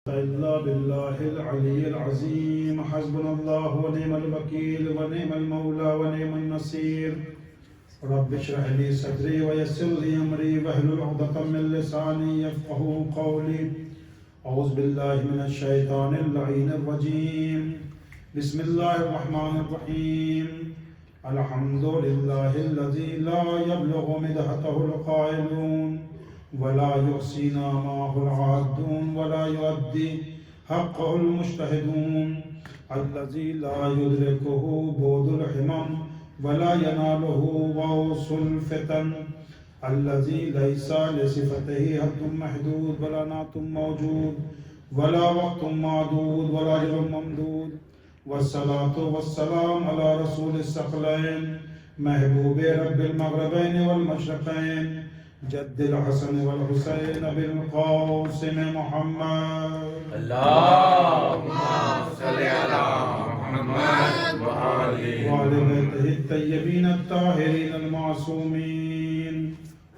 إلا بالله العلي العظيم حسبنا الله ونعم الوكيل ونعم المولى ونعم النصير رب اشرح لي صدري ويسر لي أمري واحلل عقدة من لساني يفقهوا قولي أعوذ بالله من الشيطان اللعين الرجيم بسم الله الرحمن الرحيم الحمد لله الذي لا يبلغ مدحته القائلون ولا يحصي نعمه العادون ولا يؤدي حقه المجتهدون الذي لا يدركه بعد الحمم ولا يناله غوص الفتن الذي ليس لصفته حد محدود ولا نعت موجود ولا وقت معدود ولا أجل ممدود والصلاة والسلام على رسول الثقلين محبوب رب المغربين والمشرقين جد الحسن والحسين بالقاسم محمد اللهم صل على محمد وعلى بيته الطيبين الطاهرين المعصومين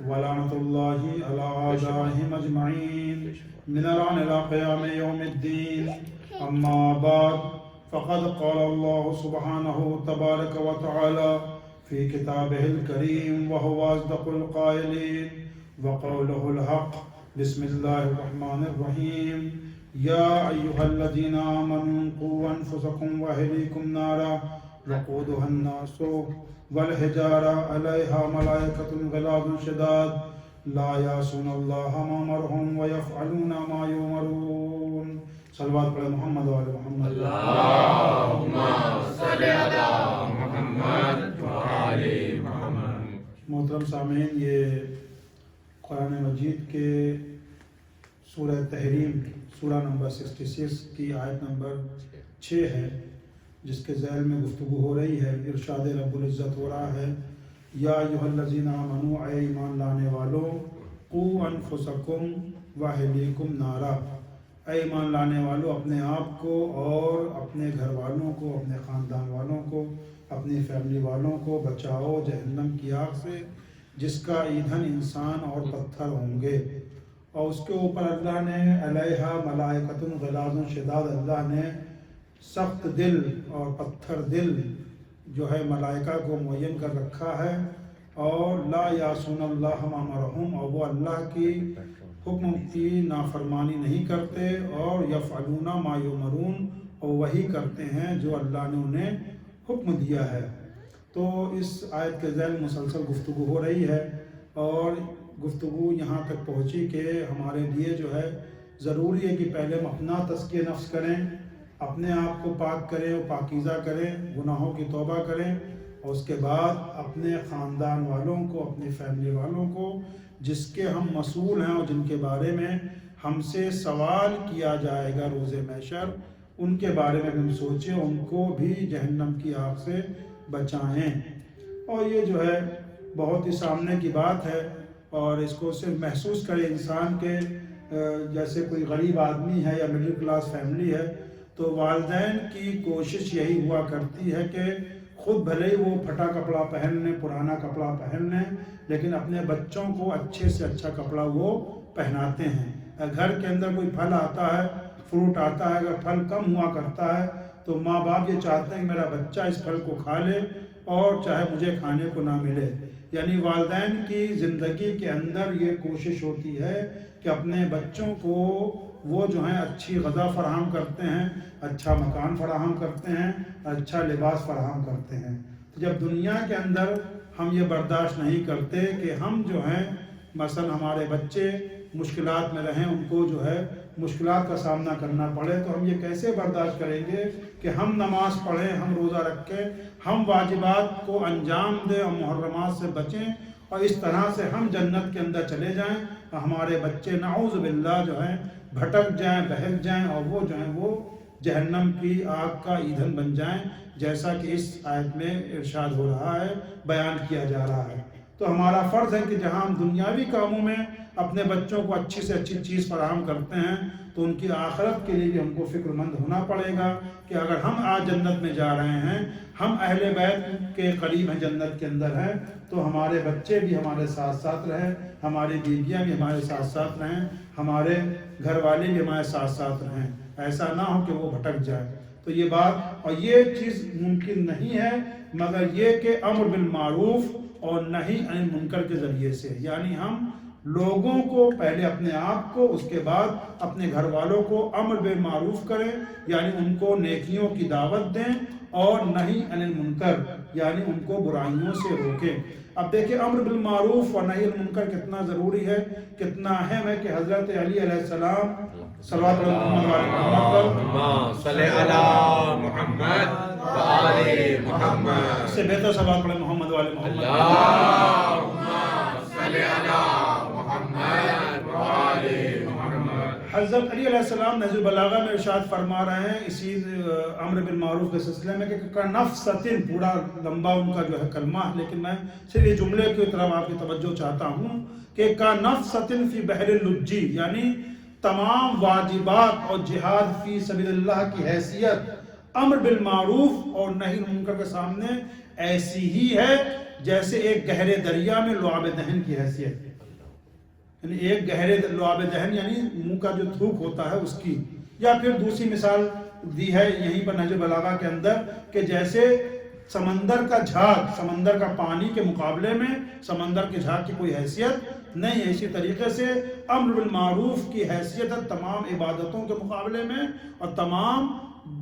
ولعنة الله على أعدائهم أجمعين من الآن إلى قيام يوم الدين أما بعد فقد قال الله سبحانه تبارك وتعالى في كتابه الكريم وهو أصدق القائلين وقوله الحق بسم الله الرحمن الرحيم يا أيها الذين آمنوا قوا أنفسكم وأهليكم نارا وقودها الناس والحجارة عليها ملائكة غلاظ شداد لا يعصون الله ما أمرهم ويفعلون ما يؤمرون صلوات پر محمد و آل محمد اللهم صل على محمد وآل محمد. محترم سامعین، یہ قرآن مجید کے سورہ تحریم سورہ نمبر 66 کی آیت نمبر 6 ہے، جس کے ذیل میں گفتگو ہو رہی ہے. ارشاد رب العزت ہو رہا ہے یا ایھا الذین آمنوا، اے ایمان لانے والو، قوا انفسکم واہلیکم نارا، اے ایمان لانے والو اپنے آپ کو اور اپنے گھر والوں کو، اپنے خاندان والوں کو، اپنی فیملی والوں کو بچاؤ جہنم کی آگ سے جس کا ایندھن انسان اور پتھر ہوں گے. اور اس کے اوپر اللہ نے علیہا ملائکۃ غلاظ شداد، اللہ نے سخت دل اور پتھر دل جو ہے ملائکہ کو معین کر رکھا ہے. اور لا یعصون اللہ ما امرہم، اور وہ اللہ کی حکم کی نافرمانی نہیں کرتے. اور یفعلون ما یؤمرون، اور وہی کرتے ہیں جو اللہ نے انہیں حکم دیا ہے. تو اس آیت کے ذیل مسلسل گفتگو ہو رہی ہے، اور گفتگو یہاں تک پہنچی کہ ہمارے لیے جو ہے ضروری ہے کہ پہلے ہم اپنا تزکیہ نفس کریں، اپنے آپ کو پاک کریں اور پاکیزہ کریں، گناہوں کی توبہ کریں، اور اس کے بعد اپنے خاندان والوں کو، اپنی فیملی والوں کو جس کے ہم مسئول ہیں اور جن کے بارے میں ہم سے سوال کیا جائے گا روز محشر، ان کے بارے میں بھی ہم سوچیں، ان کو بھی جہنم کی آگ سے بچائیں. اور یہ جو ہے بہت ہی سامنے کی بات ہے، اور اس کو صرف محسوس کرے انسان کے جیسے کوئی غریب آدمی ہے یا مڈل کلاس فیملی ہے، تو والدین کی کوشش یہی ہوا کرتی ہے کہ خود بھلے ہی وہ پھٹا کپڑا پہن لیں، پرانا کپڑا پہن لیں، لیکن اپنے بچوں کو اچھے سے اچھا کپڑا وہ پہناتے ہیں. گھر کے اندر کوئی پھل آتا ہے، فروٹ آتا ہے، اگر پھل کم ہوا کرتا ہے تو ماں باپ یہ چاہتے ہیں کہ میرا بچہ اس پھل کو کھا لے اور چاہے مجھے کھانے کو نہ ملے. یعنی والدین کی زندگی کے اندر یہ کوشش ہوتی ہے کہ اپنے بچوں کو وہ جو ہیں اچھی غذا فراہم کرتے ہیں، اچھا مکان فراہم کرتے ہیں، اچھا لباس فراہم کرتے ہیں. تو جب دنیا کے اندر ہم یہ برداشت نہیں کرتے کہ ہم جو ہیں مثلا ہمارے بچے مشکلات میں رہیں، ان کو جو ہے مشکلات کا سامنا کرنا پڑے، تو ہم یہ کیسے برداشت کریں گے کہ ہم نماز پڑھیں، ہم روزہ رکھیں، ہم واجبات کو انجام دیں اور محرمات سے بچیں، اور اس طرح سے ہم جنت کے اندر چلے جائیں، اور ہمارے بچے نعوذ باللہ جو ہیں بھٹک جائیں، بہک جائیں، اور وہ جو ہیں وہ جہنم کی آگ کا ایندھن بن جائیں، جیسا کہ اس آیت میں ارشاد ہو رہا ہے، بیان کیا جا رہا ہے. تو ہمارا فرض ہے کہ جہاں ہم دنیاوی کاموں میں اپنے بچوں کو اچھی سے اچھی چیز فراہم کرتے ہیں تو ان کی آخرت کے لیے بھی ہم کو فکر مند ہونا پڑے گا کہ اگر ہم آج جنت میں جا رہے ہیں، ہم اہل بیت کے قریب ہیں، جنت کے اندر ہیں، تو ہمارے بچے بھی ہمارے ساتھ ساتھ رہیں، ہماری بیویاں بھی ہمارے ساتھ ساتھ رہیں، ہمارے گھر والے بھی ہمارے ساتھ ساتھ رہیں، ایسا نہ ہو کہ وہ بھٹک جائے۔ تو یہ بات اور یہ چیز ممکن نہیں ہے مگر یہ کہ امر بالمعروف اور نہی عن المنکر کے ذریعے سے، یعنی ہم لوگوں کو پہلے اپنے آپ کو، اس کے بعد اپنے گھر والوں کو امر بالمعروف کریں، یعنی ان کو نیکیوں کی دعوت دیں، اور نہی عن المنکر یعنی ان کو برائیوں سے روکیں۔ اب دیکھیں امر بالمعروف اور نہی عن المنکر کتنا ضروری ہے، کتنا اہم ہے کہ حضرت علی علیہ السلام صلوات اللہ علیہ اللہم صلی علی محمد و آل محمد، اس سے بہتر صلوات پڑھیں محمد و آل محمد، اللہم صلی علی محمد و آل محمد۔ حضرت علی علیہ السلام نہج البلاغہ میں ارشاد فرما رہے ہیں اسی امر بالمعروف کے سلسلے میں کہ نفستن، پورا لمبا ان کا جو ہے کلمہ ہے، لیکن میں صرف یہ جملے کی طرف آپ کی توجہ چاہتا ہوں کہ کا نفستن فی بحر اللجی، یعنی تمام واجبات اور جہاد فی سبیل اللہ کی حیثیت امر بالمعروف اور نہی عن المنکر کے سامنے ایسی ہی ہے جیسے ایک گہرے دریا میں لعاب دہن کی حیثیت، یعنی ایک گہرے لعاب دہن یعنی منہ کا جو تھوک ہوتا ہے اس کی، یا پھر دوسری مثال دی ہے یہیں پر نہج البلاغہ کے اندر کہ جیسے سمندر کا جھاگ، سمندر کا پانی کے مقابلے میں سمندر کے جھاگ کی کوئی حیثیت نہیں ہے، اسی طریقے سے امر بالمعروف کی حیثیت ہے تمام عبادتوں کے مقابلے میں اور تمام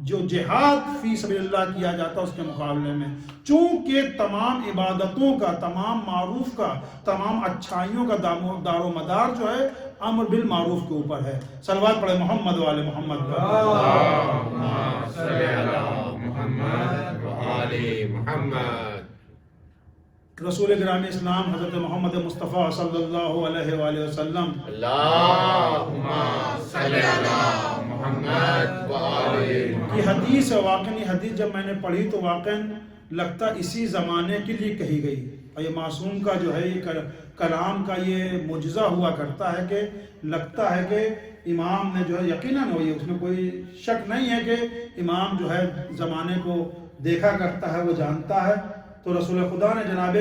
جو جہاد فی سبیل اللہ کیا جاتا ہے اس کے مقابلے میں، چونکہ تمام عبادتوں کا، تمام معروف کا، تمام اچھائیوں کا دار و مدار جو ہے امر بالمعروف کے اوپر ہے۔ صلوات پڑھے محمد و آل محمد، اللہم صلی علی محمد و آل محمد۔ رسول گرامی اسلام حضرت محمد مصطفیٰ صلی اللہ علیہ وآلہ وسلم، اللہم صلی علی محمد و آل محمد۔ یہ حدیث ہے، واقعی حدیث جب میں نے پڑھی تو واقعی لگتا اسی زمانے کے لیے کہی گئی، اور یہ معصوم کا جو ہے یہ کلام کا یہ معجزہ ہوا کرتا ہے کہ لگتا ہے کہ امام نے جو ہے یقیناً ہوئی، اس میں کوئی شک نہیں ہے کہ امام جو ہے زمانے کو دیکھا کرتا ہے، وہ جانتا ہے۔ تو رسول خدا نے جناب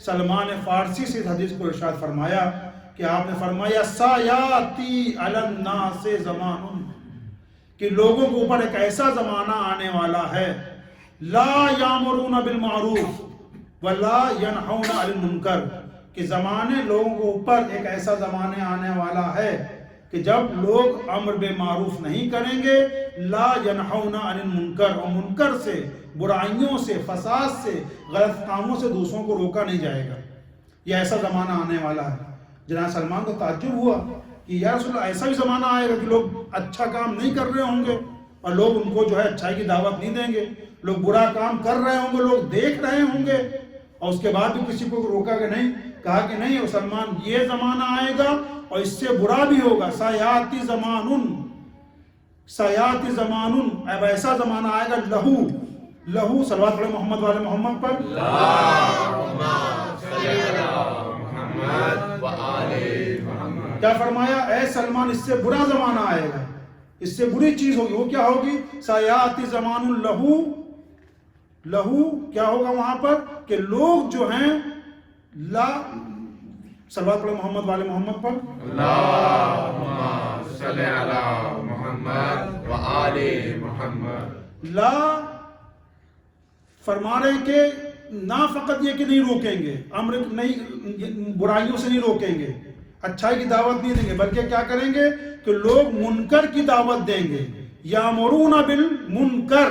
سلمان فارسی سے اس حدیث کو ارشاد فرمایا کہ آپ نے فرمایا سایاتی علی الناس زمان، کہ لوگوں کے اوپر ایک ایسا زمانہ آنے والا ہے لا یامرون بالمعروف ولا ینہون عن المنکر، کہ زمانے لوگوں کے اوپر ایک ایسا زمانے آنے والا ہے کہ جب لوگ امر بالمعروف نہیں کریں گے، لا ینہون عن المنکر، اور منکر سے، برائیوں سے، فساد سے، غلط کاموں سے دوسروں کو روکا نہیں جائے گا۔ یہ ایسا زمانہ آنے والا ہے۔ جناب سلمان کو تعجب ہوا کہ یا رسول اللہ ایسا بھی زمانہ آئے گا کہ لوگ اچھا کام نہیں کر رہے ہوں گے اور لوگ ان کو جو ہے اچھائی کی دعوت نہیں دیں گے، لوگ برا کام کر رہے ہوں گے، لوگ دیکھ رہے ہوں گے اور اس کے بعد بھی کسی کو روکا کہ نہیں؟ کہا کہ نہیں سلمان، یہ زمانہ آئے گا اور اس سے برا بھی ہوگا، سیاتی زمانن، اب ایسا زمانہ آئے گا لہو صلوات پڑھے محمد والے محمد پر، اللہم صلی علی محمد و آل محمد۔ کیا فرمایا؟ اے سلمان اس سے برا زمانہ آئے گا، اس سے بری چیز ہوگی، وہ کیا ہوگی؟ سیاتی زمان لہو کیا ہوگا وہاں پر کہ لوگ جو ہیں صلوات پڑھے محمد والے محمد پر، اللہم صلی علی محمد و آل محمد۔ لا فرما رہے ہیں کہ نہ فقط یہ کہ نہیں روکیں گے، امر نہیں، برائیوں سے نہیں روکیں گے، اچھائی کی دعوت نہیں دیں گے، بلکہ کیا کریں گے کہ لوگ منکر کی دعوت دیں گے، یامرون بالمنکر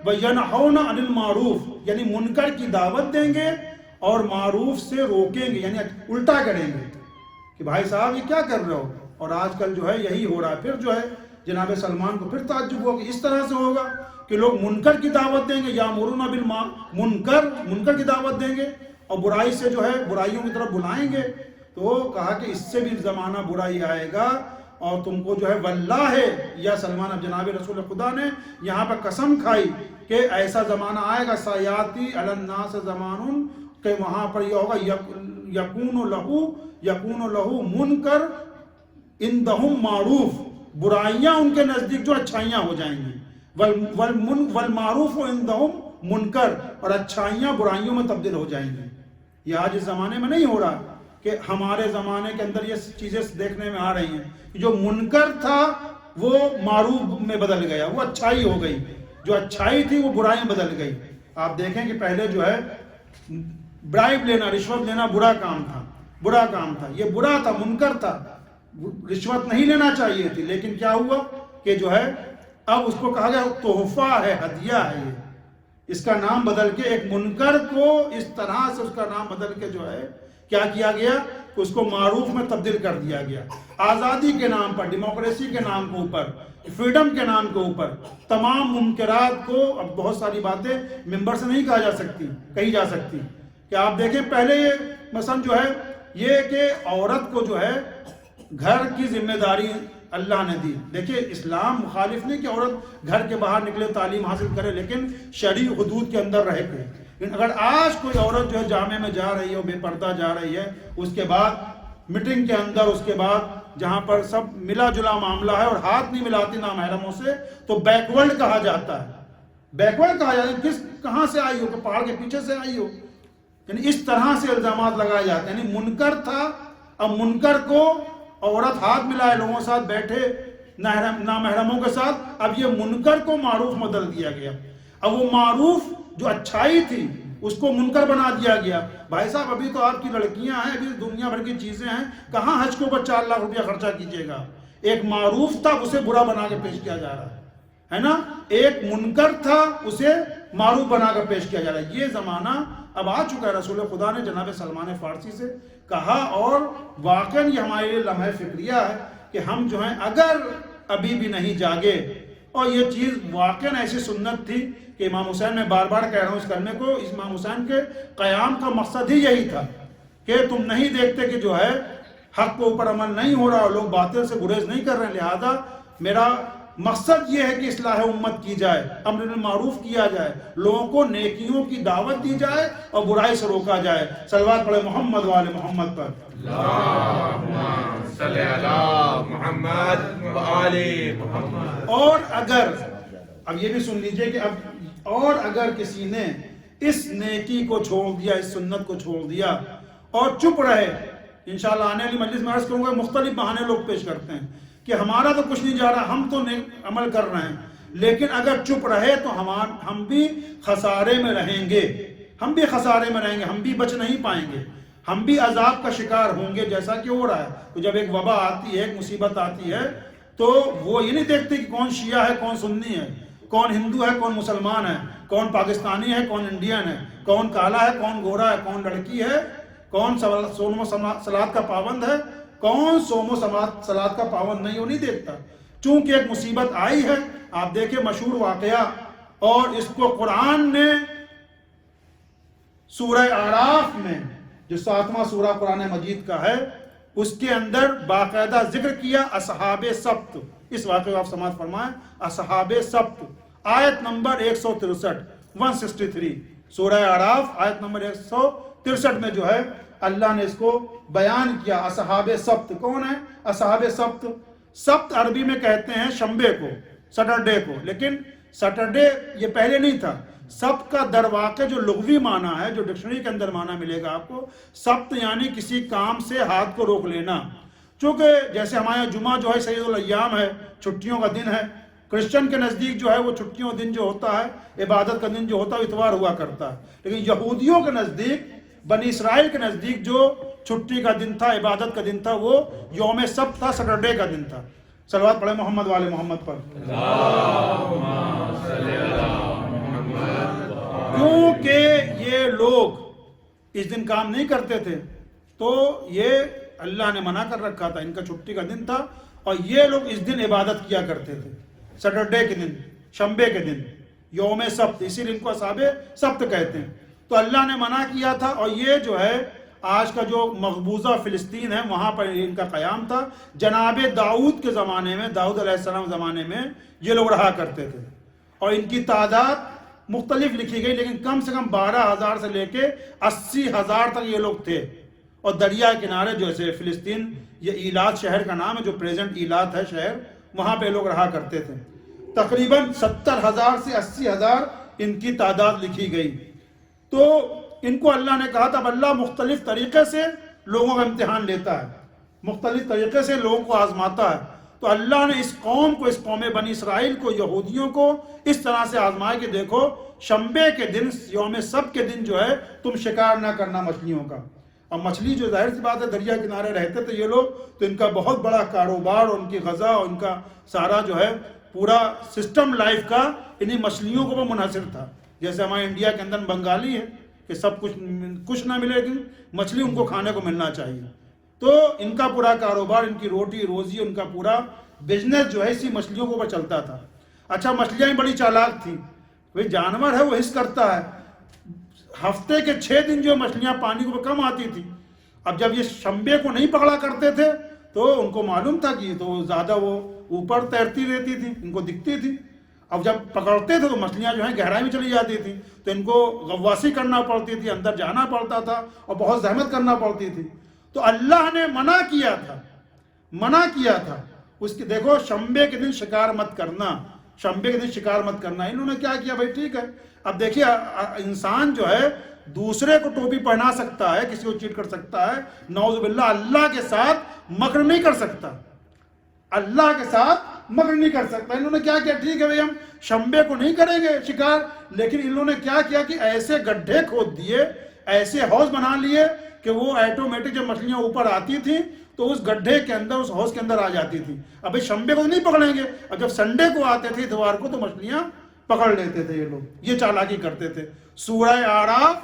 وینہون عن المعروف، یعنی منکر کی دعوت دیں گے اور معروف سے روکیں گے، یعنی الٹا کریں گے کہ بھائی صاحب یہ کیا کر رہے ہو، اور آج کل جو ہے یہی ہو رہا ہے۔ پھر جو ہے جناب سلمان کو پھر تعجب ہوا کہ اس طرح سے ہوگا کہ لوگ منکر کی دعوت دیں گے، یامرون منکر کی دعوت دیں گے اور برائی سے جو ہے برائیوں کی طرف بلائیں گے۔ تو کہا کہ اس سے بھی زمانہ برائی آئے گا اور تم کو جو ہے واللہ یا سلمان اب جناب رسول خدا نے یہاں پر قسم کھائی کہ ایسا زمانہ آئے گا سیاتی علی الناس زمان کہ وہاں پر یہ ہوگا یکون لہو منکر عندہم معروف، برائیاں ان کے نزدیک جو اچھائیاں ہو جائیں گی، والمعروف عندہم منکر، اور اچھائیاں برائیوں میں تبدیل ہو جائیں گی۔ یہ آج اس زمانے میں نہیں ہو رہا کہ ہمارے زمانے کے اندر یہ چیزیں دیکھنے میں آ رہی ہیں، جو منکر تھا وہ معروف میں بدل گیا، وہ اچھائی ہو گئی، جو اچھائی تھی وہ برائی میں بدل گئی۔ آپ دیکھیں کہ پہلے جو ہے برائب لینا، رشوت لینا برا کام تھا، یہ برا تھا، منکر تھا، رشوت نہیں لینا چاہیے تھی، لیکن کیا ہوا کہ جو ہے اب اس کو کہا گیا تحفہ ہے، ہدیہ ہے، یہ اس کا نام بدل کے ایک منکر کو اس طرح سے اس کا نام بدل کے جو ہے کیا کیا گیا کہ اس کو معروف میں تبدیل کر دیا گیا۔ آزادی کے نام پر، ڈیموکریسی کے نام کے اوپر، فریڈم کے نام کے اوپر تمام منکرات کو، اب بہت ساری باتیں ممبر سے نہیں کہی جا سکتی کہ آپ دیکھیں پہلے یہ مثلا جو ہے یہ کہ عورت کو جو ہے گھر کی ذمہ داری اللہ نے دی۔ دیکھیے اسلام مخالف نہیں کہ عورت گھر کے باہر نکلے، تعلیم حاصل کرے، لیکن شرعی حدود کے اندر رہ کے۔ لیکن اگر آج کوئی عورت جو ہے جامع میں جا رہی ہے، بے پردہ جا رہی ہے، اس کے بعد میٹنگ کے اندر، اس کے بعد جہاں پر سب ملا جلا معاملہ ہے اور ہاتھ نہیں ملاتی نامحرموں سے، تو بیکورڈ کہا جاتا ہے، کہاں سے آئی ہو، کہ پہاڑ کے پیچھے سے آئی ہو، یعنی اس طرح سے الزامات لگائے جاتے ہیں۔ یعنی منکر تھا، اب منکر کو عورت ہاتھ ملائے، لوگوں کے ساتھ بیٹھے نامحرموں کے ساتھ، اب یہ منکر کو معروف بدل دیا گیا۔ اب وہ معروف جو اچھائی تھی اس کو منکر بنا دیا گیا۔ بھائی صاحب ابھی تو آپ کی لڑکیاں ہیں، ابھی دنیا بھر کی چیزیں ہیں، کہاں حج کے اوپر 4 لاکھ روپیہ خرچہ کیجیے گا؟ ایک معروف تھا اسے برا بنا کے پیش کیا جا رہا ہے نا، ایک منکر تھا اسے معروف بنا کر پیش کیا جا رہا ہے۔ یہ زمانہ اب آ چکا ہے۔ رسول خدا نے جناب سلمان فارسی سے کہا، اور واقعاً یہ ہمارے لیے لمحہ فکریہ ہے کہ ہم جو ہیں اگر ابھی بھی نہیں جاگے، اور یہ چیز واقعاً ایسی سنت تھی کہ امام حسین، میں بار بار کہہ رہا ہوں اس کلمے کو، امام حسین کے قیام کا مقصد ہی یہی تھا کہ تم نہیں دیکھتے کہ جو ہے حق کے اوپر عمل نہیں ہو رہا اور لوگ باطل سے گریز نہیں کر رہے ہیں، لہذا میرا مقصد یہ ہے کہ اصلاح امت کی جائے، امر بالمعروف کیا جائے، لوگوں کو نیکیوں کی دعوت دی جائے اور برائی سے روکا جائے۔ صلوات پڑھے محمد وآل محمد پر۔ اللہم صلی علی محمد وآل محمد۔ اور اگر اب یہ بھی سن لیجئے کہ اور اگر کسی نے اس نیکی کو چھوڑ دیا، اس سنت کو چھوڑ دیا اور چپ رہے، انشاءاللہ آنے والی مجلس میں عرض کروں گا، مختلف بہانے لوگ پیش کرتے ہیں کہ ہمارا تو کچھ نہیں جا رہا، ہم تو عمل کر رہے ہیں، لیکن اگر چپ رہے تو ہم بھی خسارے میں رہیں گے، ہم بھی بچ نہیں پائیں گے، ہم بھی عذاب کا شکار ہوں گے، جیسا کہ ہو رہا ہے۔ تو جب ایک وبا آتی ہے، ایک مصیبت آتی ہے، تو وہ یہ نہیں دیکھتے کہ کون شیعہ ہے، کون سنی ہے، کون ہندو ہے، کون مسلمان ہے، کون پاکستانی ہے، کون انڈین ہے، کون کالا ہے، کون گورا ہے، کون لڑکی ہے، کون صوم و صلات کا پابند ہے، کون صوم و صلات کا پابند نہیں، وہ نہیں دیکھتا۔ چونکہ ایک مصیبت آئی ہے، آپ دیکھیں مشہور واقعہ، اور اس کو قرآن نے سورہ اعراف میں، جو 7واں سورہ قرآن مجید کا ہے، اس کے اندر باقاعدہ ذکر کیا اصحاب سبت۔ اس واقعے کو آپ سماعت فرمائیں، اصحاب سبت، آیت نمبر 163 سورہ اعراف آیت نمبر 163 میں جو ہے اللہ نے اس کو بیان کیا۔ اصحاب سبت کون ہے؟ اصحاب سبت، سبت عربی میں کہتے ہیں شنبے کو، سیٹرڈے کو، لیکن سیٹرڈے یہ پہلے نہیں تھا۔ سبت کا در واقع جو لغوی معنی ہے، جو ڈکشنری کے اندر معنی ملے گا آپ کو، سبت یعنی کسی کام سے ہاتھ کو روک لینا۔ چونکہ جیسے ہمارے یہاں جمعہ جو ہے سید الایام ہے، چھٹیوں کا دن ہے، کرسچن کے نزدیک جو ہے وہ چھٹیوں دن جو ہوتا ہے، عبادت کا دن جو ہوتا ہے اتوار ہوا کرتا ہے، لیکن یہودیوں کے نزدیک، بنی اسرائیل کے نزدیک جو چھٹی کا دن تھا، عبادت کا دن تھا، وہ یوم سبت تھا، سیٹرڈے کا دن تھا۔ صلوات پڑھے محمد والے محمد پر۔ کیونکہ یہ لوگ اس دن کام نہیں کرتے تھے، تو یہ اللہ نے منع کر رکھا تھا، ان کا چھٹی کا دن تھا، اور یہ لوگ اس دن عبادت کیا کرتے تھے، سیٹرڈے کے دن، شنبے کے دن، یوم سبت، اسی لیے ان کو اصحاب سبت کہتے ہیں۔ تو اللہ نے منع کیا تھا، اور یہ جو ہے آج کا جو مقبوضہ فلسطین ہے وہاں پر ان کا قیام تھا. جناب داؤد کے زمانے میں، داؤد علیہ السلام کے زمانے میں یہ لوگ رہا کرتے تھے، اور ان کی تعداد مختلف لکھی گئی، لیکن کم سے کم 12,000 سے لے کے 80,000 تک یہ لوگ تھے. اور دریا کنارے جیسے فلسطین، یہ ایلات شہر کا نام ہے، جو پریزنٹ ایلات ہے شہر، وہاں پہ لوگ رہا کرتے تھے. تقریباً 70,000 سے 80,000 ان کی تعداد لکھی گئی. تو ان کو اللہ نے کہا تھا، اب اللہ مختلف طریقے سے لوگوں کا امتحان لیتا ہے، مختلف طریقے سے لوگوں کو آزماتا ہے. تو اللہ نے اس قوم کو، اس قوم بنی اسرائیل کو، یہودیوں کو اس طرح سے آزمایا کہ دیکھو شنبے کے دن، یوم سبت کے دن جو ہے تم شکار نہ کرنا مچھلیوں کا. اب مچھلی جو ظاہر سی بات ہے دریا کنارے رہتے تھے یہ لوگ، تو ان کا بہت بڑا کاروبار اور ان کی غذا اور ان کا سارا جو ہے پورا سسٹم لائف کا انہیں مچھلیوں کو منحصر تھا. جیسے ہمارے انڈیا کے اندر بنگالی ہے کہ سب کچھ نہ ملے گی، مچھلی ان کو کھانے کو ملنا چاہیے. تو ان کا پورا کاروبار، ان کی روٹی روزی، ان کا پورا بزنس جو ہے اسی مچھلیوں کے اوپر چلتا تھا. اچھا مچھلیاں بڑی چالاک تھیں، کوئی جانور ہے وہ حس کرتا ہے. ہفتے کے 6 دن جو مچھلیاں پانی کو کم آتی تھی. اب جب یہ شنبے کو نہیں پکڑا کرتے تھے تو ان کو معلوم تھا کہ تو زیادہ وہ اوپر تیرتی رہتی تھی، ان کو دکھتی تھی. اب جب پکڑتے تھے تو مچھلیاں جو ہیں گہرائی میں چلی جاتی تھی، تو ان کو غواصی کرنا پڑتی تھی، اندر جانا پڑتا تھا اور بہت زحمت کرنا پڑتی تھی. تو اللہ نے منع کیا تھا اس کی، دیکھو شنبے کے دن شکار مت کرنا، شنبے کے دن شکار مت کرنا. انہوں نے کیا کیا بھائی ٹھیک ہے. اب دیکھیے انسان جو ہے دوسرے کو ٹوپی پہنا سکتا ہے، کسی کو چیٹ کر سکتا ہے، نعوذ باللہ اللہ کے ساتھ مکر نہیں کر سکتا، اللہ کے ساتھ مکر نہیں کر سکتا. انہوں نے کیا کیا، ٹھیک ہے بھائی ہم شنبے کو نہیں کریں گے شکار، لیکن انہوں نے کیا کیا کہ ایسے گڈھے کھود دیے، ایسے حوض بنا لیے کہ وہ آٹومیٹک جب مچھلیاں اوپر آتی تھیں تو اس گڈھے کے اندر، اس حوض کے اندر آ جاتی تھی. ابھی شنبے کو نہیں پکڑیں گے، اور جب سنڈے کو آتے تھے اتوار کو تو مچھلیاں پکڑ لیتے تھے. یہ لوگ یہ چالاکی کرتے تھے. سورہ اعراف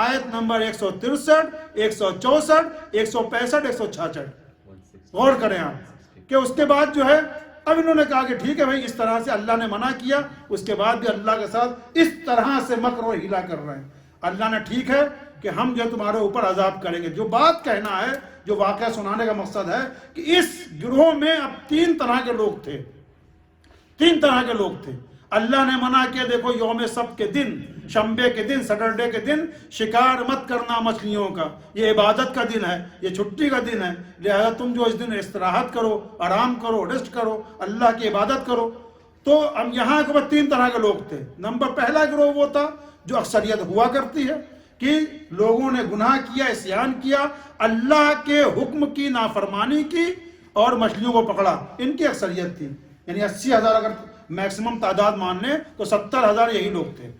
آیت نمبر 163، 164، 165، 166 غور کریں آپ کہ اس کے بعد جو ہے اب انہوں نے کہا کہ ٹھیک ہے بھائی اس طرح سے اللہ نے منع کیا، اس کے بعد بھی اللہ کے ساتھ اس طرح سے مکر و ہیلا کر رہے ہیں. اللہ نے ٹھیک ہے کہ ہم جو تمہارے اوپر عذاب کریں گے. جو بات کہنا ہے، جو واقعہ سنانے کا مقصد ہے کہ اس گروہ میں اب 3 طرح کے لوگ تھے، 3 طرح کے لوگ تھے. اللہ نے منع کیا دیکھو یوم سبت کے دن، شنبے کے دن، سیٹرڈے کے دن شکار مت کرنا مچھلیوں کا، یہ عبادت کا دن ہے، یہ چھٹی کا دن ہے، لہذا تم جو اس دن استراحت کرو، آرام کرو، ریسٹ کرو، اللہ کی عبادت کرو. تو اب یہاں کے 3 طرح کے لوگ تھے. نمبر پہلا گروہ وہ تھا جو اکثریت ہوا کرتی ہے کہ لوگوں نے گناہ کیا، عصیان کیا، اللہ کے حکم کی نافرمانی کی اور مچھلیوں کو پکڑا. ان کی اکثریت تھی، یعنی 80,000 اگر میکسیمم تعداد مان لیں تو 70,000 یہی لوگ تھے،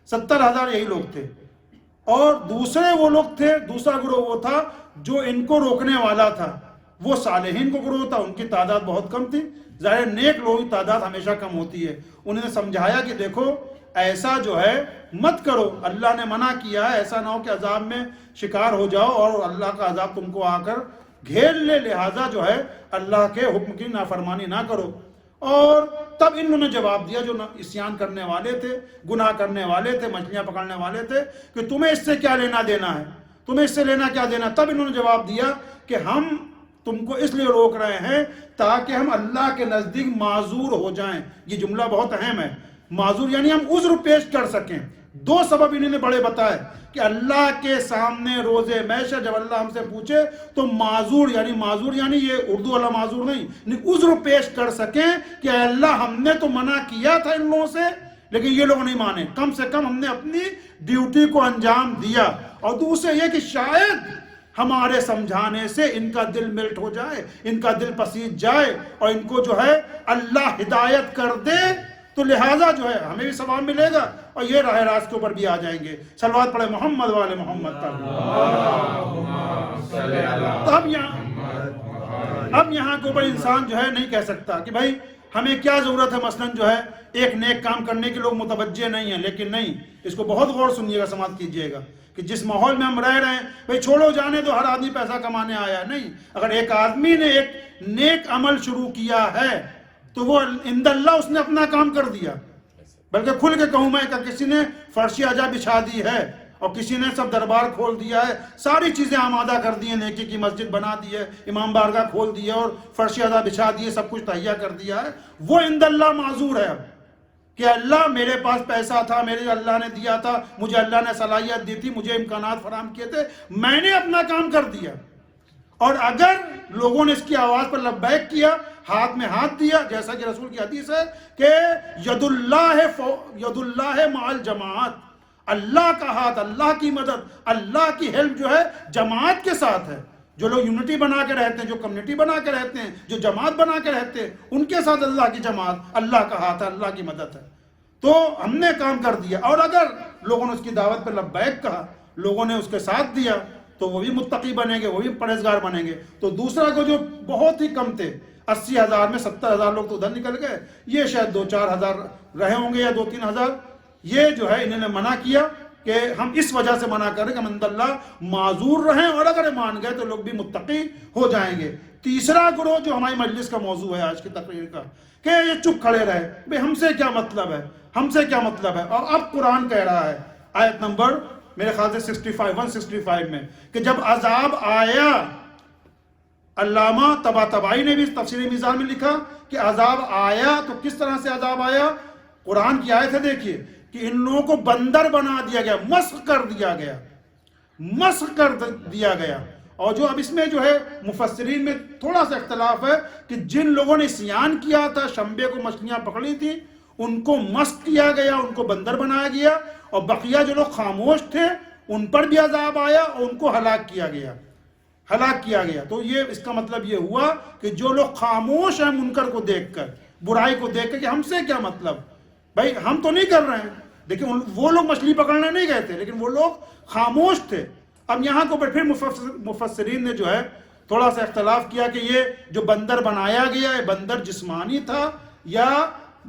70,000 یہی لوگ تھے. اور دوسرے وہ لوگ تھے، دوسرا گروہ وہ تھا جو ان کو روکنے والا تھا، وہ صالحین کو گروہ تھا. ان کی تعداد بہت کم تھی، ظاہر نیک لوگوں کی تعداد ہمیشہ کم ہوتی ہے. انہوں نے سمجھایا کہ دیکھو ایسا جو ہے مت کرو، اللہ نے منع کیا ہے، ایسا نہ ہو کہ عذاب میں شکار ہو جاؤ اور اللہ کا عذاب تم کو آ کر گھیر لے، لہٰذا جو ہے اللہ کے حکم کی نافرمانی نہ کرو. اور تب انہوں نے جواب دیا جو عصیان کرنے والے تھے، گناہ کرنے والے تھے، مچھلیاں پکڑنے والے تھے کہ تمہیں اس سے کیا لینا دینا ہے، تمہیں اس سے لینا کیا دینا. تب انہوں نے جواب دیا کہ ہم تم کو اس لیے روک رہے ہیں تاکہ ہم اللہ کے نزدیک معذور ہو جائیں. یہ جملہ بہت اہم ہے، معذور یعنی ہم عذر پیش کر سکیں. 2 سبب انہوں نے بڑے بتائے کہ اللہ کے سامنے روز محشر جب اللہ ہم سے پوچھے تو معذور یعنی یہ اردو والا معذور نہیں، عذر پیش کر سکیں کہ اے اللہ ہم نے تو منع کیا تھا ان لوگوں سے لیکن یہ لوگ نہیں مانے، کم سے کم ہم نے اپنی ڈیوٹی کو انجام دیا. اور دوسرے یہ کہ شاید ہمارے سمجھانے سے ان کا دل ملٹ ہو جائے، ان کا دل پسیج جائے اور ان کو جو ہے اللہ ہدایت کر دے، تو لہٰذا جو ہے ہمیں بھی ثواب ملے گا اور یہ راہ راست کے اوپر بھی آ جائیں گے. صلوات پڑھے محمد والے محمد پر. تو اب یہاں کے اوپر انسان جو ہے نہیں کہہ سکتا کہ بھائی ہمیں کیا ضرورت ہے، مثلا جو ہے ایک نیک کام کرنے کے لوگ متوجہ نہیں ہیں. لیکن نہیں، اس کو بہت غور سنیے گا، سماعت کیجئے گا کہ جس ماحول میں ہم رہ رہے ہیں بھائی چھوڑو جانے تو ہر آدمی پیسہ کمانے آیا ہے. نہیں، اگر ایک آدمی نے ایک نیک عمل شروع کیا ہے تو وہ عند اللہ اس نے اپنا کام کر دیا. بلکہ کھل کے کہوں میں کہ کسی نے فرش عجا بچھا دی ہے اور کسی نے سب دربار کھول دیا ہے، ساری چیزیں آمادہ کر دی ہیں، نیکی کی مسجد بنا دی ہے، امام بارگاہ کھول دی ہے اور فرش ادا بچھا دی ہے، سب کچھ تہیا کر دیا ہے، وہ عند اللہ معذور ہے اب کہ اللہ میرے پاس پیسہ تھا، میرے اللہ نے دیا تھا، مجھے اللہ نے صلاحیت دی تھی، مجھے امکانات فراہم کیے تھے، میں نے اپنا کام کر دیا، اور اگر لوگوں نے اس کی آواز پر لبیک کیا، ہاتھ میں ہاتھ دیا، جیسا کہ رسول کی حدیث ہے کہ ید اللہ مع الجماعت، اللہ کا ہاتھ، اللہ کی مدد، اللہ کی ہیلپ جو ہے جماعت کے ساتھ ہے. جو لوگ یونٹی بنا کے رہتے ہیں، جو کمیونٹی بنا کے رہتے ہیں، جو جماعت بنا کے رہتے ہیں، ان کے ساتھ اللہ کی جماعت، اللہ کا ہاتھ ہے، اللہ کی مدد ہے. تو ہم نے کام کر دیا، اور اگر لوگوں نے اس کی دعوت پہ لبیک کہا، لوگوں نے اس کے ساتھ دیا، تو وہ بھی متقی بنیں گے، وہ بھی پرہیزگار بنیں گے. تو دوسرا کو جو بہت ہی کم تھے، 80,000 میں 70,000 لوگ تو ادھر نکل گئے، یہ شاید 2-4 ہزار رہے ہوں گے یا 2-3 ہزار، یہ جو ہے انہوں نے منع کیا کہ ہم اس وجہ سے منع کریں کہ من اللہ معذور رہیں، اور اگر مان گئے تو لوگ بھی متقی ہو جائیں گے. تیسرا گروہ جو ہماری مجلس کا موضوع ہے آج کی تقریر کا، کہ یہ چپ کھڑے رہے، بھئی ہم سے کیا مطلب ہے، ہم سے کیا مطلب ہے. اور اب قرآن کہہ رہا ہے آیت نمبر میرے خیال سے 165 میں کہ جب عذاب آیا، علامہ طباطبائی نے بھی تفسیر میزان میں لکھا کہ عذاب آیا تو کس طرح سے عذاب آیا. قرآن کی آیت ہے، دیکھیے کہ ان لوگوں کو بندر بنا دیا گیا، مسخ کر دیا گیا. اور جو اب اس میں جو ہے مفسرین میں تھوڑا سا اختلاف ہے کہ جن لوگوں نے عصیان کیا تھا، شمبے کو مچھلیاں پکڑی تھی، ان کو مسخ کیا گیا، ان کو بندر بنایا گیا، اور بقیہ جو لوگ خاموش تھے ان پر بھی عذاب آیا اور ان کو ہلاک کیا گیا. تو یہ اس کا مطلب یہ ہوا کہ جو لوگ خاموش ہیں منکر کو دیکھ کر، برائی کو دیکھ کر کہ ہم سے کیا مطلب، بھائی ہم تو نہیں کر رہے ہیں. دیکھیں وہ لوگ مچھلی پکڑنے نہیں گئے تھے، لیکن وہ لوگ خاموش تھے. اب یہاں کو پھر مفسرین نے جو ہے تھوڑا سا اختلاف کیا کہ یہ جو بندر بنایا گیا ہے، بندر جسمانی تھا یا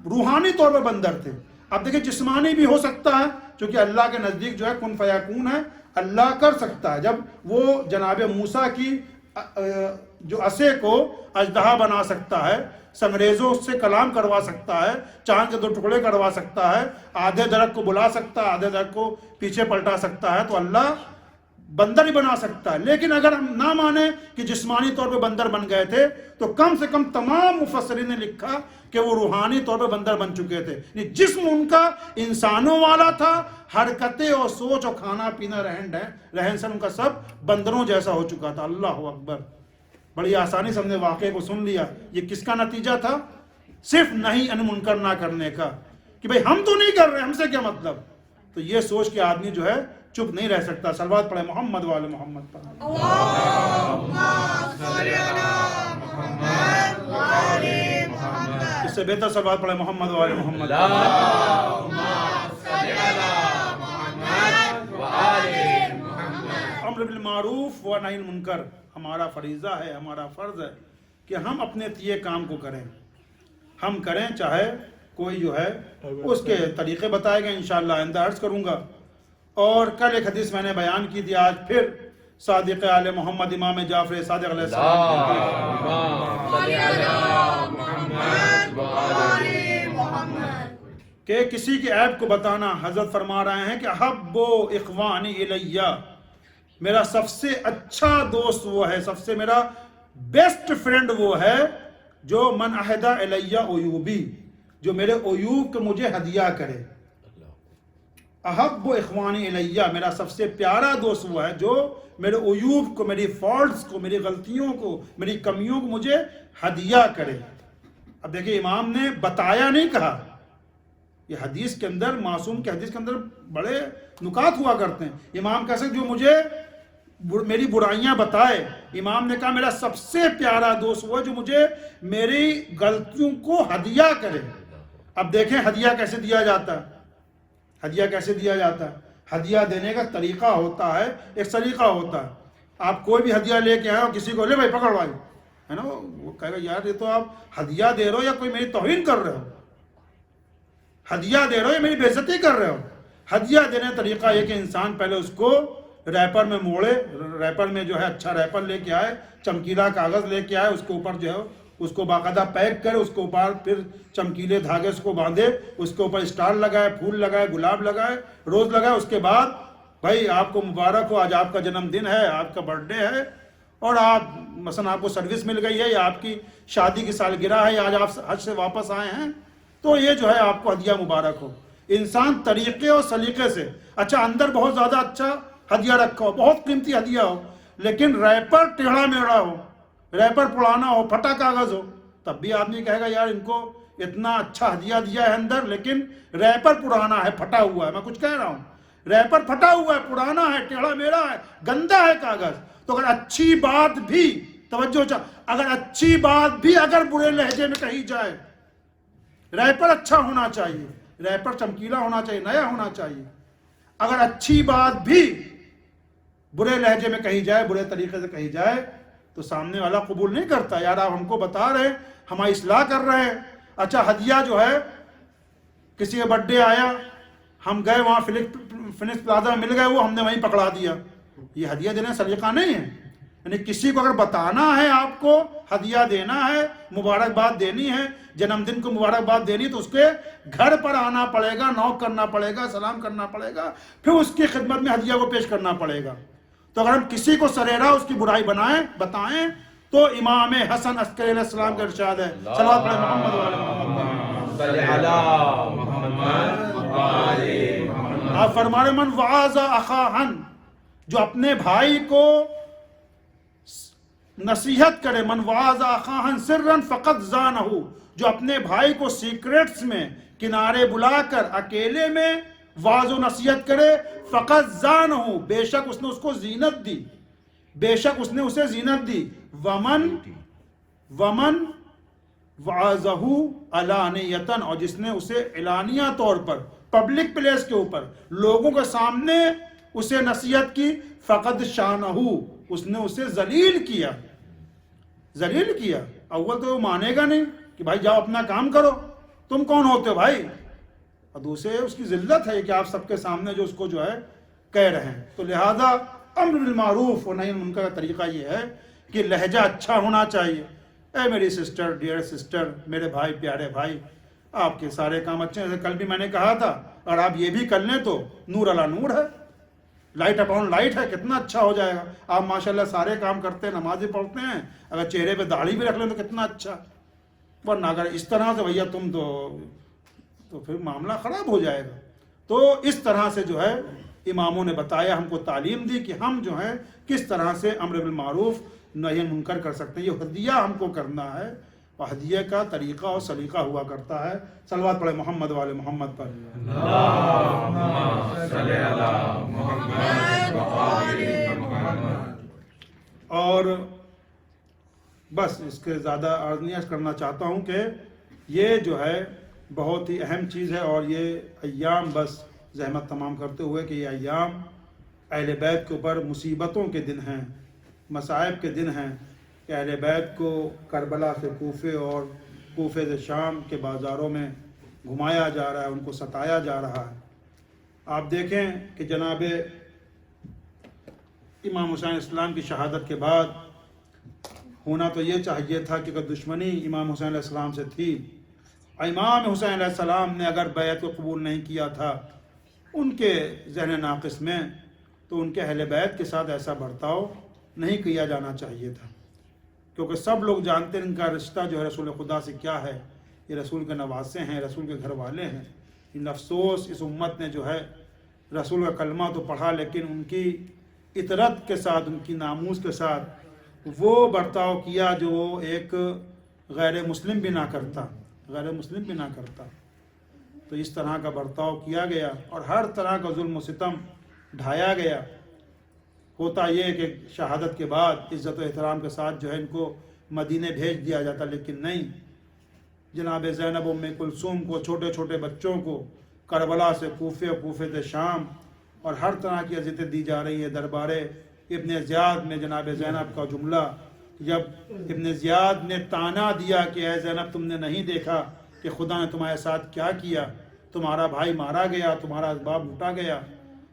روحانی طور پر بندر تھے. اب دیکھیں جسمانی بھی ہو سکتا ہے، چونکہ اللہ کے نزدیک جو ہے کن فیکون ہے، اللہ کر سکتا ہے. جب وہ جناب موسیٰ کی جو عصے کو اژدہا بنا سکتا ہے، سنگریزوں سے کلام کروا سکتا ہے، چاند کے 2 ٹکڑے کروا سکتا ہے، آدھے درخت کو بلا سکتا ہے، آدھے درخت کو پیچھے پلٹا سکتا ہے، تو اللہ بندر ہی بنا سکتا ہے. لیکن اگر ہم نہ مانیں کہ جسمانی طور پہ بندر بن گئے تھے، تو کم سے کم تمام مفسرین نے لکھا کہ وہ روحانی طور پہ بندر بن چکے تھے. جسم ان کا انسانوں والا تھا، حرکتیں اور سوچ اور کھانا پینا رہن سہن ان کا سب بندروں جیسا ہو چکا تھا. اللہ اکبر. بڑی آسانی سے ہم نے واقعے کو سن لیا. یہ کس کا نتیجہ تھا؟ صرف نہیں ان منکر نہ کرنے کا، کہ بھئی ہم تو نہیں کر رہے، ہم سے کیا مطلب. تو یہ سوچ کے آدمی جو ہے چپ نہیں رہ سکتا. صلوات پڑھے محمد وآل محمد پر. اللہم صلی علی محمد وآل محمد. اس سے بہتر صلوات پڑھے محمد وآل محمد. اللہم صلی علی محمد وآل محمد. امر بالمعروف و نہی عن المنکر ہمارا فریضہ ہے، ہمارا فرض ہے کہ ہم اپنے تیے کام کو کریں. ہم کریں، چاہے کوئی جو ہے اس کے طریقے بتائے گئے، انشاءاللہ آئندہ عرض کروں گا. اور کل ایک حدیث میں نے بیان کی تھی، آج پھر صادق آل محمد امام جعفر صادق علیہ السلام کہ کسی کے عیب کو بتانا. حضرت فرما رہے ہیں کہ احب اخوانی الیہ، میرا سب سے اچھا دوست وہ ہے، سب سے میرا بیسٹ فرینڈ وہ ہے جو من اہدا الیہ عیوبی، جو میرے عیوب کو مجھے ہدیہ کرے. احب اخوانی الیہ، میرا سب سے پیارا دوست وہ ہے جو میرے عیوب کو، میری فالٹس کو، میری غلطیوں کو، میری کمیوں کو مجھے ہدیہ کرے. اب دیکھیں امام نے بتایا نہیں کہا. یہ حدیث کے اندر، معصوم کے حدیث کے اندر بڑے نکات ہوا کرتے ہیں. امام کہہ سکتے جو مجھے میری برائیاں بتائے. امام نے کہا میرا سب سے پیارا دوست وہ جو مجھے میری غلطیوں کو ہدیہ کرے. اب دیکھیں ہدیہ کیسے دیا جاتا ہے. ہدیہ کیسے دیا جاتا ہے؟ ہدیہ دینے کا طریقہ ہوتا ہے، ایک سلیقہ ہوتا ہے. آپ کوئی بھی ہدیہ لے کے آئے ہو، کسی کو لے بھائی پکڑ بھائی، ہے نا، وہ کہے گا یار یہ تو آپ ہدیہ دے رہے ہو یا کوئی میری توہین کر رہے ہو، ہدیہ دے رہے ہو یا میری بے عزتی کر رہے ہو. ہدیہ دینے کا طریقہ یہ کہ انسان پہلے اس کو ریپر میں موڑے، ریپر میں جو ہے اچھا ریپر لے کے آئے، چمکیلا کاغذ لے کے آئے، اس کے اوپر جو ہے اس کو باقاعدہ پیک کرے، اس کے اوپر پھر چمکیلے دھاگے اس کو باندھے، اس کے اوپر اسٹار لگائے، پھول لگائے، گلاب لگائے، روز لگائے. اس کے بعد بھائی آپ کو مبارک ہو، آج آپ کا جنم دن ہے، آپ کا برتھ ڈے ہے، اور آپ مثلا آپ کو سروس مل گئی ہے، یا آپ کی شادی کی سالگرہ ہے، یا آج آپ حج سے واپس آئے ہیں، تو یہ جو ہے آپ کو ہدیہ مبارک ہو۔ انسان طریقے اور سلیقے سے، اچھا اندر بہت زیادہ اچھا ہدیہ رکھا ہو، بہت قیمتی ہدیہ ہو، لیکن ریپر ٹیڑھا میڑھا ہو، ریپر پرانا ہو، پھٹا کاغذ ہو، تب بھی آدمی کہے گا یار ان کو اتنا اچھا ہدیہ دیا ہے اندر، لیکن ریپر پرانا ہے، پھٹا ہوا ہے۔ میں کچھ کہہ رہا ہوں، ریپر پھٹا ہوا ہے، پرانا ہے، ٹیڑھا میڑھا ہے، گندا ہے کاغذ، تو اگر اچھی بات بھی، توجہ اگر اچھی بات بھی اگر برے لہجے میں کہی جائے، ریپر اچھا ہونا چاہیے، ریپر چمکیلا ہونا چاہیے، نیا ہونا چاہیے، اگر اچھی بات بھی برے لہجے میں کہی جائے، برے طریقے سے کہی جائے، تو سامنے والا قبول نہیں کرتا۔ یار آپ ہم کو بتا رہے ہیں، ہماری اصلاح کر رہے ہیں، اچھا ہدیہ جو ہے کسی کا برتھ ڈے آیا، ہم گئے وہاں فینکس پلازا میں مل گئے، وہ ہم نے وہیں پکڑا دیا، یہ ہدیہ دینے کا سلیقہ نہیں ہے۔ یعنی کسی کو اگر بتانا ہے، آپ کو ہدیہ دینا ہے، مبارکباد دینی ہے، جنم دن کو مبارکباد دینی، تو اس کے گھر پر آنا پڑے گا، نوک کرنا پڑے گا، سلام کرنا پڑے گا، پھر اس کی خدمت میں ہدیہ کو پیش کرنا پڑے گا۔ تو اگر ہم کسی کو سریرا اس کی برائی بتائیں، تو امام حسن عسکری علیہ السلام کا ارشاد ہے، صلوات پڑھیں محمد وعلی محمد، صلی علی محمد وعلی محمد۔ آپ فرما رہے من وعاظ اخاہن، جو اپنے بھائی کو نصیحت کرے، من وعاظ اخاہن سرن فقط زانہ، جو اپنے بھائی کو سیکریٹس میں کنارے بلا کر اکیلے میں واعظ و نصیحت کرے، فقط زانہ، بے شک اس نے اس کو زینت دی، بے شک اس نے اسے زینت دی، ومن وعظہ علانیتاً، اور جس نے اسے اعلانیہ طور پر پبلک پلیس کے اوپر لوگوں کے سامنے اسے نصیحت کی، فقد شانہ، اس نے اسے ذلیل کیا، ذلیل کیا۔ اول تو وہ مانے گا نہیں کہ بھائی جاؤ اپنا کام کرو، تم کون ہوتے ہو بھائی، اور دوسرے اس کی ذلت ہے کہ آپ سب کے سامنے جو اس کو جو ہے کہہ رہے ہیں۔ تو لہذا امر بالمعروف و نہی عن المنکر کا طریقہ یہ ہے کہ لہجہ اچھا ہونا چاہیے۔ اے میری سسٹر، ڈیئر سسٹر، میرے بھائی، پیارے بھائی، آپ کے سارے کام اچھے ہیں، کل بھی میں نے کہا تھا، اور آپ یہ بھی کر لیں تو نور علی نور ہے، لائٹ اپون لائٹ ہے، کتنا اچھا ہو جائے گا۔ آپ ماشاءاللہ سارے کام کرتے ہیں، نمازیں پڑھتے ہیں، اگر چہرے پہ داڑھی بھی رکھ لیں تو کتنا اچھا، ورنہ اگر اس طرح سے بھیا تم تو پھر معاملہ خراب ہو جائے گا۔ تو اس طرح سے جو ہے اماموں نے بتایا، ہم کو تعلیم دی کہ ہم جو ہے کس طرح سے امر بالمعروف نہی عن المنکر کر سکتے ہیں۔ یہ ہدیہ ہم کو کرنا ہے، اور ہدیہ کا طریقہ اور سلیقہ ہوا کرتا ہے۔ صلوات پڑھے محمد والے محمد پر۔ اللہم صلی علی محمد وآل محمد۔ اور بس اس کے زیادہ عرض نہیں کرنا چاہتا ہوں کہ یہ جو ہے بہت ہی اہم چیز ہے، اور یہ ایام بس زحمت تمام کرتے ہوئے کہ یہ ایام اہل بیت کے اوپر مصیبتوں کے دن ہیں، مصائب کے دن ہیں، کہ اہل بیت کو کربلا سے کوفے اور کوفے سے شام کے بازاروں میں گھمایا جا رہا ہے، ان کو ستایا جا رہا ہے۔ آپ دیکھیں کہ جناب امام حسین اسلام کی شہادت کے بعد ہونا تو یہ چاہیے تھا کہ اگر دشمنی امام حسین علیہ السلام سے تھی، امام حسین علیہ السلام نے اگر بیعت کو قبول نہیں کیا تھا ان کے ذہن ناقص میں، تو ان کے اہل بیت کے ساتھ ایسا برتاؤ نہیں کیا جانا چاہیے تھا، کیونکہ سب لوگ جانتے ہیں ان کا رشتہ جو ہے رسول خدا سے کیا ہے، یہ رسول کے نواسے ہیں، رسول کے گھر والے ہیں۔ ان افسوس اس امت نے جو ہے رسول کا کلمہ تو پڑھا، لیکن ان کی اطرت کے ساتھ، ان کی ناموس کے ساتھ وہ برتاؤ کیا جو وہ ایک غیر مسلم بھی نہ کرتا، غیر مسلم بھی نہ کرتا۔ تو اس طرح کا برتاؤ کیا گیا، اور ہر طرح کا ظلم و ستم ڈھایا گیا۔ ہوتا یہ کہ شہادت کے بعد عزت و احترام کے ساتھ جو ہے ان کو مدینے بھیج دیا جاتا، لیکن نہیں، جناب زینب ام کلثوم کو، چھوٹے چھوٹے بچوں کو کربلا سے کوفے اور کوفے سے شام، اور ہر طرح کی اذیتیں دی جا رہی ہیں۔ دربار ابن زیاد میں جناب زینب کا جملہ، جب ابن زیاد نے تانا دیا کہ اے زینب تم نے نہیں دیکھا کہ خدا نے تمہارے ساتھ کیا کیا، تمہارا بھائی مارا گیا، تمہارا باپ لوٹا گیا،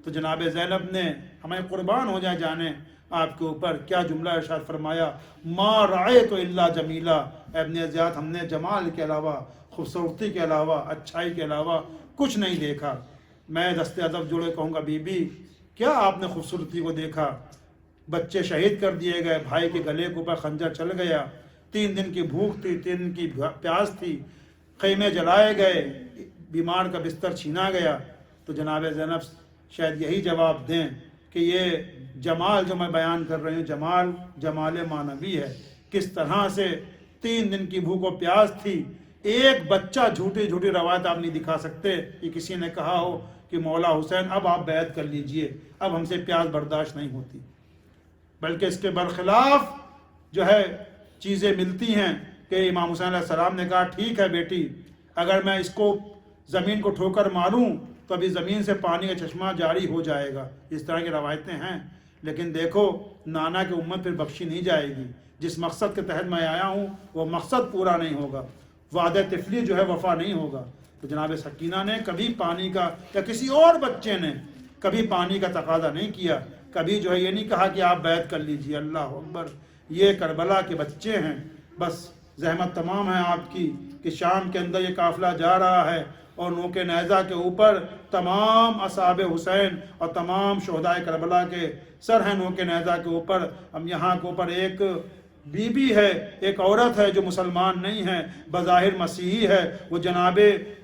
تو جناب زینب نے ہمیں قربان ہو جانے آپ کے اوپر کیا جملہ ارشاد فرمایا، ما رأیت الا جمیلا، ابن زیاد ہم نے جمال کے علاوہ، خوبصورتی کے علاوہ، اچھائی کے علاوہ کچھ نہیں دیکھا۔ میں دست ادب جوڑے کہوں گا، بی بی کیا آپ نے خوبصورتی کو دیکھا؟ بچے شہید کر دیے گئے، بھائی کے گلے کے اوپر خنجر چل گیا، 3 دن کی بھوک تھی، 3 دن کی پیاس تھی، خیمے جلائے گئے، بیمار کا بستر چھینا گیا۔ تو جناب زینب شاید یہی جواب دیں کہ یہ جمال جو میں بیان کر رہی ہوں جمال معنوی ہے۔ کس طرح سے 3 دن کی بھوک و پیاس تھی، ایک بچہ جھوٹی روایت آپ نہیں دکھا سکتے کہ کسی نے کہا ہو کہ مولا حسین اب آپ بیعت کر لیجئے، اب ہم سے پیاس برداشت نہیں ہوتی، بلکہ اس کے برخلاف جو ہے چیزیں ملتی ہیں کہ امام حسین علیہ السلام نے کہا ٹھیک ہے بیٹی، اگر میں اس کو زمین کو ٹھوکر ماروں تو ابھی زمین سے پانی کا چشمہ جاری ہو جائے گا، اس طرح کی روایتیں ہیں۔ لیکن دیکھو نانا کی امت پھر بخشی نہیں جائے گی، جس مقصد کے تحت میں آیا ہوں وہ مقصد پورا نہیں ہوگا، وعدہ طفلی جو ہے وفا نہیں ہوگا۔ تو جناب سکینہ نے کبھی پانی کا، یا کسی اور بچے نے کبھی پانی کا تقاضا نہیں کیا، کبھی جو ہے یہ نہیں کہا کہ آپ بیعت کر لیجئے۔ اللہ اکبر، یہ کربلا کے بچے ہیں۔ بس زحمت تمام ہے آپ کی کہ شام کے اندر یہ قافلہ جا رہا ہے اور نوک نیزہ کے اوپر تمام اصحاب حسین اور تمام شہدائے کربلا کے سر ہیں نوک نیزہ کے اوپر۔ ہم یہاں کے اوپر ایک بی بی ہے، ایک عورت ہے جو مسلمان نہیں ہے، بظاہر مسیحی ہے، وہ جناب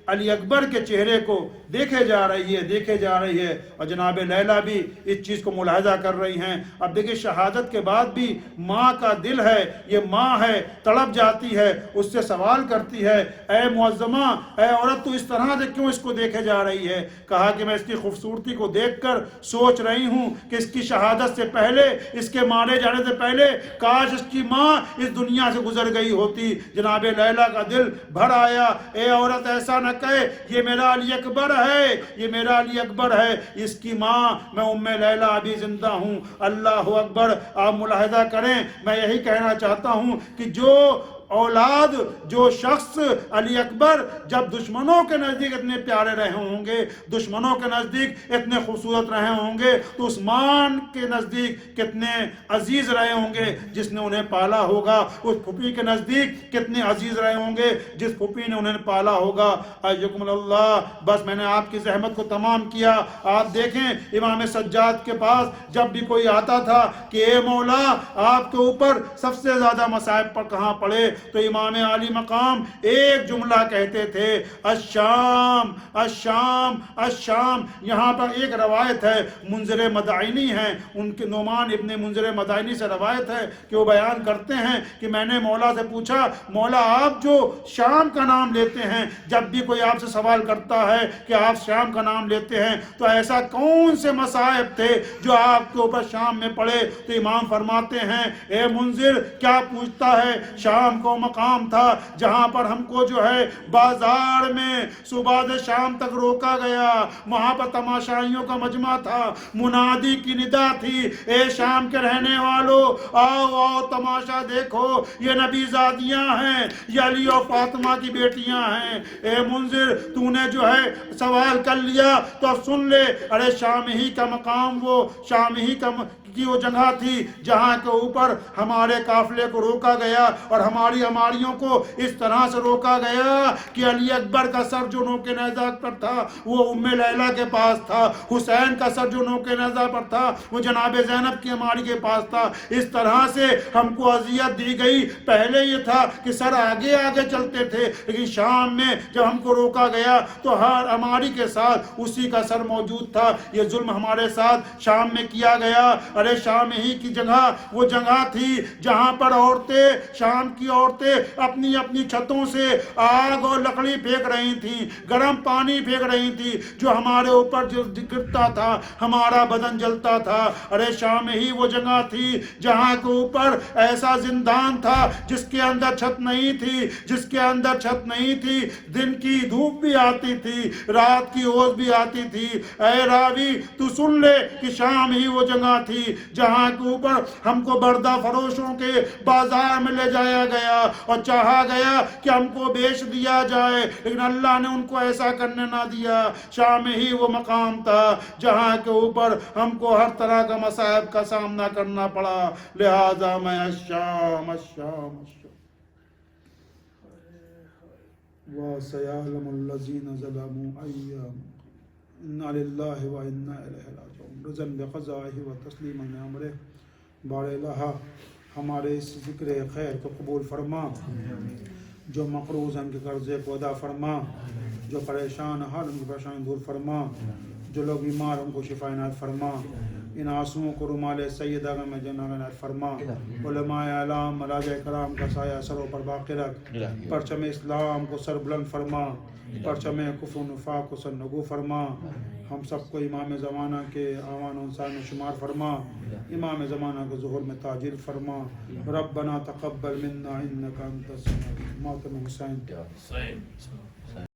علی اکبر کے چہرے کو دیکھے جا رہی ہے اور جناب لیلا بھی اس چیز کو ملاحظہ کر رہی ہیں۔ اب دیکھیں شہادت کے بعد بھی ماں کا دل ہے، یہ ماں ہے، تڑپ جاتی ہے، اس سے سوال کرتی ہے اے معظمہ، اے عورت تو اس طرح سے کیوں اس کو دیکھے جا رہی ہے؟ کہا کہ میں اس کی خوبصورتی کو دیکھ کر سوچ رہی ہوں کہ اس کی شہادت سے پہلے، اس کے مارے جانے سے پہلے کاش اس کی ماں اس دنیا سے گزر گئی ہوتی۔ جناب لیلا کا دل بھر آیا، اے عورت ایسا نہ کہے، یہ میرا علی اکبر ہے، یہ میرا علی اکبر ہے، اس کی ماں میں ام لیلا ابھی زندہ ہوں۔ اللہ اکبر، آپ ملاحظہ کریں، میں یہی کہنا چاہتا ہوں کہ جو اولاد، جو شخص علی اکبر جب دشمنوں کے نزدیک اتنے پیارے رہے ہوں گے، دشمنوں کے نزدیک اتنے خوبصورت رہے ہوں گے، تو عثمان کے نزدیک کتنے عزیز رہے ہوں گے جس نے انہیں پالا ہوگا، اس پھوپھی کے نزدیک کتنے عزیز رہے ہوں گے جس پھوپھی نے انہیں پالا ہوگا۔ ایکم اللہ، بس میں نے آپ کی زحمت کو تمام کیا۔ آپ دیکھیں امام سجاد کے پاس جب بھی کوئی آتا تھا کہ اے مولا آپ کے اوپر سب سے زیادہ مصائب پر کہاں پڑے، تو امام عالی مقام ایک جملہ کہتے تھے، الشام الشام الشام۔ یہاں پر ایک روایت ہے، منذر مدائنی ہیں، ان کے نعمان ابن منذر مدائنی سے روایت ہے کہ وہ بیان کرتے ہیں کہ میں نے مولا سے پوچھا، مولا آپ جو شام کا نام لیتے ہیں، جب بھی کوئی آپ سے سوال کرتا ہے کہ آپ شام کا نام لیتے ہیں تو ایسا کون سے مصائب تھے جو آپ کے اوپر شام میں پڑے؟ تو امام فرماتے ہیں اے منذر کیا پوچھتا ہے، شام کو مقام تھا جہاں پر ہم کو جو ہے بازار میں صبح سے شام تک روکا گیا، وہاں پر تماشائیوں کا مجمع تھا، منادی کی ندا تھی، اے شام کے رہنے والوں آؤ آؤ تماشا دیکھو، یہ نبی زادیاں ہیں، یہ علی اور فاطمہ کی بیٹیاں ہیں۔ اے منذر تو نے جو ہے سوال کر لیا تو اب سن لے، ارے شام ہی کا مقام، وہ شام ہی کی وہ جگہ تھی جہاں کے اوپر ہمارے قافلے کو روکا گیا اور ہماری اماریوں کو اس طرح سے روکا گیا کہ علی اکبر کا سر جو نوک نیزہ پر تھا وہ ام لیلا کے پاس تھا، حسین کا سر جو نوک نیزہ پر تھا وہ جناب زینب کی اماری کے پاس تھا۔ اس طرح سے ہم کو اذیت دی گئی۔ پہلے یہ تھا کہ سر آگے آگے چلتے تھے، لیکن شام میں جب ہم کو روکا گیا تو ہر اماری کے ساتھ اسی کا سر موجود تھا۔ یہ ظلم ہمارے ساتھ شام میں کیا گیا۔ ارے شام ہی کی جگہ وہ جگہ تھی جہاں پر عورتیں، شام کی عورتیں اپنی اپنی چھتوں سے آگ اور لکڑی پھینک رہی تھیں، گرم پانی پھینک رہی تھی، جو ہمارے اوپر جو گرتا تھا ہمارا بدن جلتا تھا۔ ارے شام ہی وہ جگہ تھی جہاں کے اوپر ایسا زندان تھا جس کے اندر چھت نہیں تھی، جس کے اندر چھت نہیں تھی، دن کی دھوپ بھی آتی تھی، رات کی اوس بھی آتی تھی۔ اے راوی تو سن لے کہ شام ہی وہ جگہ تھی جہاں کے اوپر ہم کو بردہ فروشوں کے بازار میں لے جایا گیا اور چاہا گیا کہ ہم کو بیچ دیا جائے، لیکن اللہ نے ان کو ایسا کرنے نہ دیا۔ شام ہی وہ مقام تھا جہاں کے اوپر ہم کو ہر طرح کا مصائب کا سامنا کرنا پڑا، لہذا میں الشام الشام الشام وَسَيَعْلَمُ الَّذِينَ ظَلَمُوا أَيَّ انا للہ و انا الیہ راجعون رضا بقضائہ و تسلیما لامرہ بار الہ ہمارے اس ذکر خیر کو قبول فرما، جو مقروض ہیں ان کے قرضے کو ادا فرما، جو پریشان حال ان کی پریشانی دور فرما، جو لوگ بیمار ان کو شفا عنایت فرما، ان آنسوؤں کو رومال سیدہ میں جنہ عنایت فرما، علماء اعلام مراجع کرام کا سایہ سروں پر باقی رکھ، پرچم اسلام کو سر بلند فرما، پرچم کفر و نفاق کو سر نگو فرما، ہم سب کو امام زمانہ کے اعوان و انصار میں شمار فرما، امام زمانہ کو ظہور میں تاجر فرما، ربنا تقبل منا انک انت السمیع العلیم۔ ماتم حسین